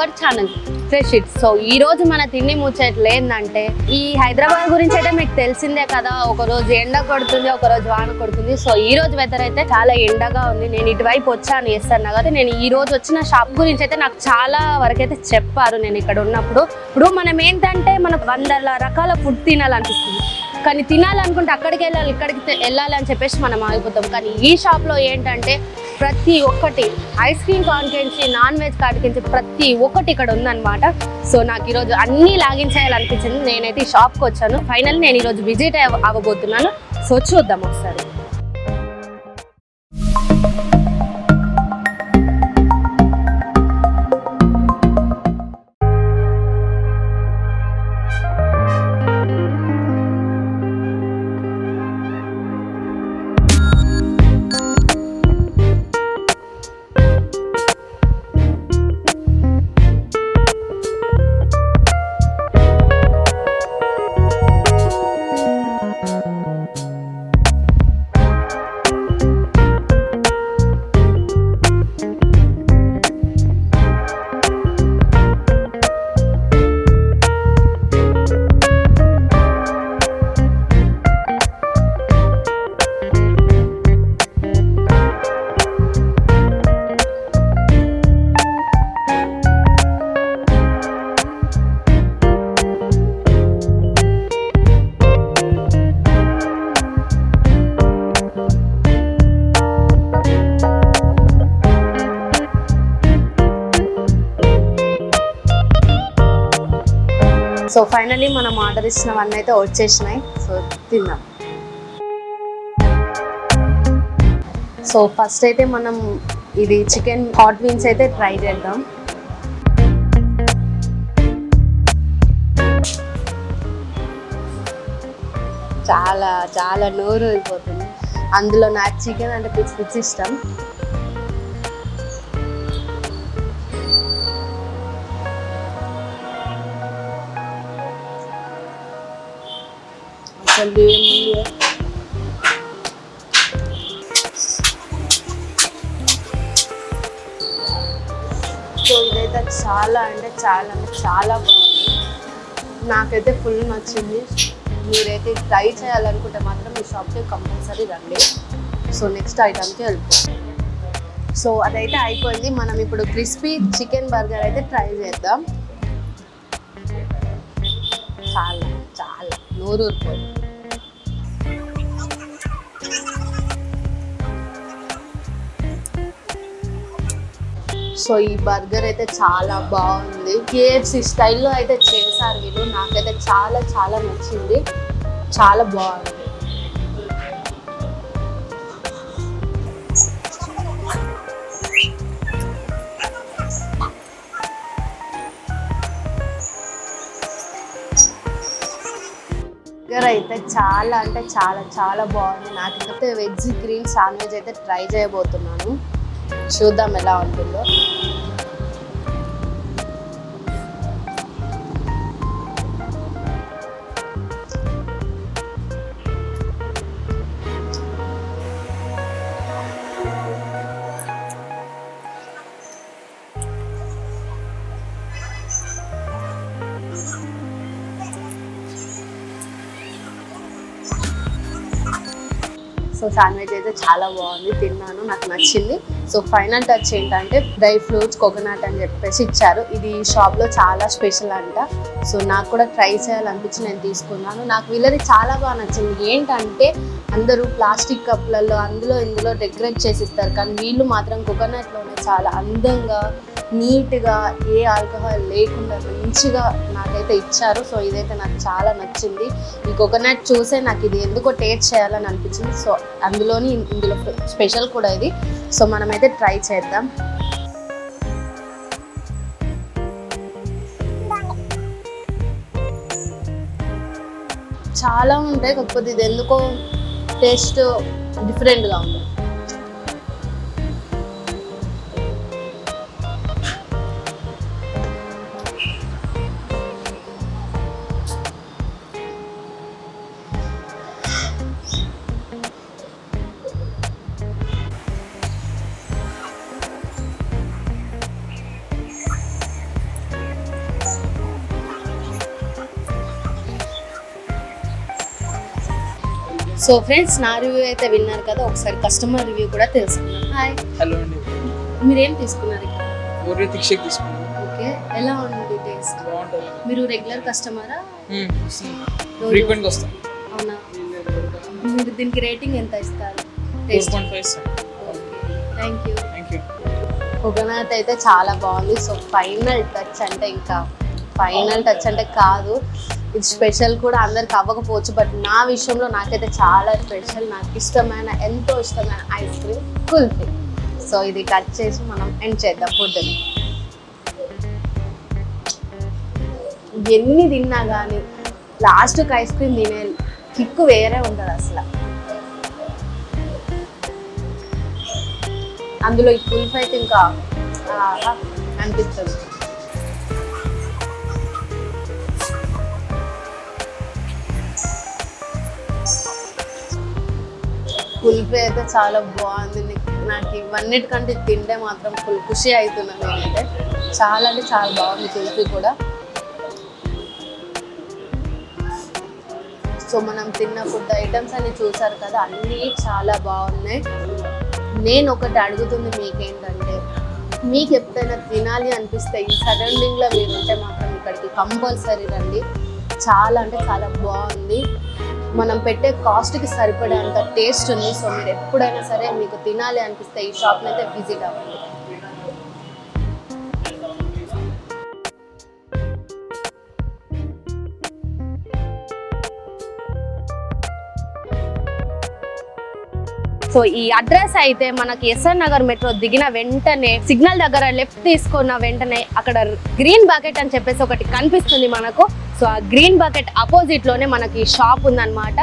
Our channel fresh it. So ఈ రోజు మన తిండి ముచ్చట్లు ఏంటంటే, ఈ హైదరాబాద్ గురించి అయితే మీకు తెలిసిందే కదా, ఒక రోజు ఎండ కొడుతుంది, ఒక రోజు వాన కొడుతుంది. సో ఈ రోజు వెదర్ అయితే చాలా ఎండగా ఉంది. నేను ఇటువైపు వచ్చాను చేస్తాను కదా, నేను ఈ రోజు వచ్చిన షాప్ గురించి అయితే నాకు చాలా వరకు అయితే చెప్పారు నేను ఇక్కడ ఉన్నప్పుడు. ఇప్పుడు మనం ఏంటంటే మనకు 100 రకాల ఫుడ్ తినాలనిపిస్తుంది, కానీ తినాలనుకుంటే అక్కడికి వెళ్ళాలి ఇక్కడికి వెళ్ళాలి అని చెప్పేసి మనం ఆగిపోతాం. కానీ ఈ షాప్లో ఏంటంటే ప్రతి ఒక్కటి, ఐస్ క్రీమ్ కాడికించి నాన్ వెజ్ కాడికించి ప్రతి ఒక్కటి ఇక్కడ ఉందన్నమాట. సో నాకు ఈరోజు అన్నీ లాగించేయాలనిపించింది. నేనైతే ఈ షాప్కి వచ్చాను. ఫైనల్ నేను ఈరోజు విజిట్ అవ్వబోతున్నాను. సో చూద్దాం ఒకసారి. సో ఫైనలీ మనం ఆర్డర్ ఇచ్చినవన్నీ అయితే వచ్చేసినాయి. సో తిందాం. సో ఫస్ట్ అయితే మనం ఇది చికెన్ హాట్ వింగ్స్ అయితే ట్రై చేద్దాం. చాలా చాలా నోరు వెళ్ళిపోతుంది. అందులో నాకు చికెన్ అంటే పిచ్చి పిచ్చి ఇష్టం. సో ఇదైతే చాలా అంటే చాలా బాగుంది. నాకైతే ఫుల్ నచ్చింది. మీరైతే ట్రై చేయాలనుకుంటే మాత్రం ఈ షాప్కి కంపల్సరీ రండి. సో నెక్స్ట్ ఐటమ్కి వెళ్తాం. సో అదైతే అయిపోయింది. మనం ఇప్పుడు క్రిస్పీ చికెన్ బర్గర్ అయితే ట్రై చేద్దాం. చాలా చాలా నోరు ఊరిపోయింది. సో ఈ బర్గర్ అయితే చాలా బాగుంది. KFC స్టైల్లో అయితే చేశారు వీళ్ళు. నాకైతే చాలా చాలా నచ్చింది. చాలా బాగుంది. బర్గర్ అయితే చాలా అంటే చాలా బాగుంది. నాకైతే వెజ్ గ్రీన్ శాండ్విచ్ అయితే ట్రై చేయబోతున్నాను. చూద్దాం ఎలా ఉంటుందో. సో శాండ్విచ్ అయితే చాలా బాగుంది. తిన్నాను, నాకు నచ్చింది. సో ఫైనల్ టచ్ ఏంటంటే డ్రై ఫ్రూట్స్ కోకోనట్ అని చెప్పేసి ఇచ్చారు. ఇది షాప్లో చాలా స్పెషల్ అంట. సో నాకు కూడా ట్రై చేయాలనిపించి నేను తీసుకున్నాను. నాకు వీళ్ళది చాలా బాగా నచ్చింది. ఏంటంటే అందరూ ప్లాస్టిక్ కప్లలో అందులో ఇందులో డెకరేట్ చేసి ఇస్తారు, కానీ వీళ్ళు మాత్రం కోకోనట్లోనే చాలా అందంగా నీట్గా ఏ ఆల్కహాల్ లేకుండా మంచిగా నాకైతే ఇచ్చారు. సో ఇదైతే నాకు చాలా నచ్చింది. ఈ కోకోనట్ చూసే నాకు ఇది ఎందుకో టేస్ట్ చేయాలని అనిపించింది. సో అందులోని ఇందులో స్పెషల్ కూడా ఇది. సో మనమైతే ట్రై చేద్దాం. చాలా ఉంటాయి, కాకపోతే ఇది ఎందుకో టేస్ట్ డిఫరెంట్గా ఉంది. సో ఫ్రెండ్స్, నా రివ్యూ అయితే విన్నారు కదా, ఒకసారి కస్టమర్ రివ్యూ కూడా తెలుసుకున్నాం. హాయ్. హలో అండి. మీరేం తీసుకున్నారు ఇక్కడ? ఓరియో థిక్ షేక్ తీసుకున్నాను. ఓకే, ఎలా ఉంది టేస్ట్? బాగుంటుంది. మీరు రెగ్యులర్ కస్టమరా? ఫ్రీక్వెంట్ వస్తాను. అవునా? మీరు దీనికి రేటింగ్ ఎంత ఇస్తారు? 4.5 ఇస్తాను. Thank you. Thank you. Coconut అయితే చాలా బాగుంది. సో ఫైనల్ టచ్ అంటే ఇంకా ఫైనల్ టచ్ అంటే కాదు, ఇది స్పెషల్ కూడా అందరికి అవ్వకపోవచ్చు, బట్ నా విషయంలో నాకైతే చాలా స్పెషల్. నాకు ఇష్టమైన, ఎంతో ఇష్టమైన ఐస్ క్రీమ్ కుల్ఫీ. సో ఇది కట్ చేసి మనం ఎండ్ చేద్దాం ఫుడ్ని. ఎన్ని తిన్నా కానీ లాస్ట్కి ఐస్ క్రీమ్ తినే కిక్కు వేరే ఉంటుంది అసలు. అందులో ఈ కుల్ఫీ అయితే ఇంకా అనిపిస్తుంది. కుల్ఫీ అయితే చాలా బాగుంది. నాకు ఇవన్నిటికంటే తింటే మాత్రం ఫుల్ ఖుషి అవుతున్నాను నేనైతే. చాలా అంటే చాలా బాగుంది కుల్ఫీ కూడా. సో మనం తిన్న ఫుడ్ ఐటమ్స్ అన్ని చూసారు కదా, అన్నీ చాలా బాగున్నాయి. నేను ఒకటి అడుగుతుంది మీకేంటంటే, మీకు ఎప్పుడైనా తినాలి అనిపిస్తే ఈ సరౌండింగ్లో మీరు ఉంటే మాత్రం ఇక్కడికి కంపల్సరీ రండి. చాలా అంటే చాలా బాగుంది. మనం పెట్టే కాస్ట్కి సరిపడేంత టేస్ట్ ఉంది. సో మీరు ఎప్పుడైనా సరే మీకు తినాలి అనిపిస్తే ఈ షాప్ని అయితే విజిట్ అవ్వండి. సో ఈ అడ్రస్ అయితే మనకి ఎస్ఆర్ నగర్ మెట్రో దిగిన వెంటనే సిగ్నల్ దగ్గర లెఫ్ట్ తీసుకున్న వెంటనే అక్కడ గ్రీన్ బకెట్ అని చెప్పేసి ఒకటి కనిపిస్తుంది మనకు. సో ఆ గ్రీన్ బకెట్ అపోజిట్ లోనే మనకి షాప్ ఉందన్నమాట.